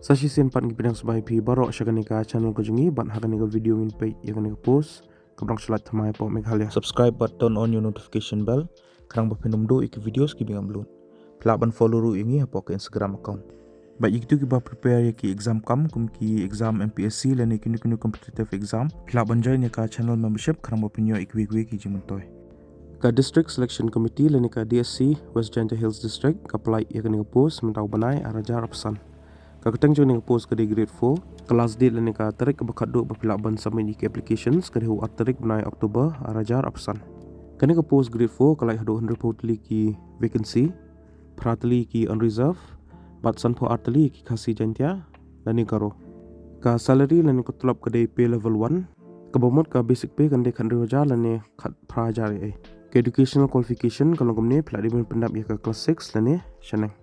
Sashi sen pat ngi bidang sebai pi barok syaganika channel ko jungi ban haganika video ngin page yaganika post kabrang salat thamai po Meghalaya. Subscribe but turn on your notification bell karang bapinum do iki videos ki bingam blun. Pelak ban follow ru ingi hapo ke Instagram account. Baik itu kita prepare ki exam kam ki exam MPSC lani kini competitive exam. Pelak ban join ka channel membership karang bapinyo iki ki jimentoy. Ka District Selection Committee lani ka DSC West Janta Hills District ka apply yaganika post mentau banai arajar apsan. Kakutang jo ning post kadi grade 4 kelas D lani ka tarik bakat do bapilak ban submit ki applications kadi hu tarik banai Oktober arajar apsan. Kani ka post grade 4 kalai hado 100 potli ki vacancy pratli ki unreserved bat sanpo artli ki khasi jantia lani karo ka salary lani ko tulap kadi pay level 1 ka bomot ka basic pay kan de khan roja lani khat prajar ai ke educational qualification kalau gomne pelak di pendap ya ka class 6 lani Shaneng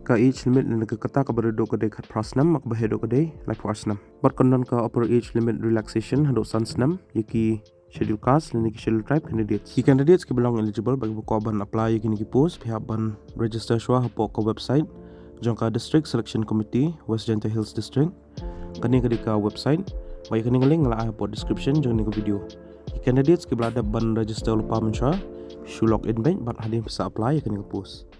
ka age limit lani ka kata ka berdo ka de khat prasnam mak bahedo ka de like prasnam bat konon ka upper age limit relaxation hado sansnam yaki schedule caste lani ki schedule tribe candidates ki belong eligible bagi buku ban apply yaki ni ki post pihak ban register shwa hapo ka website jangka District Selection Committee West Janta Hills District kani ka website baik kani link la hapo description jang ni video candidates ki belada ban register lupa mensha shu log in bank bat hadir bisa apply kani ka post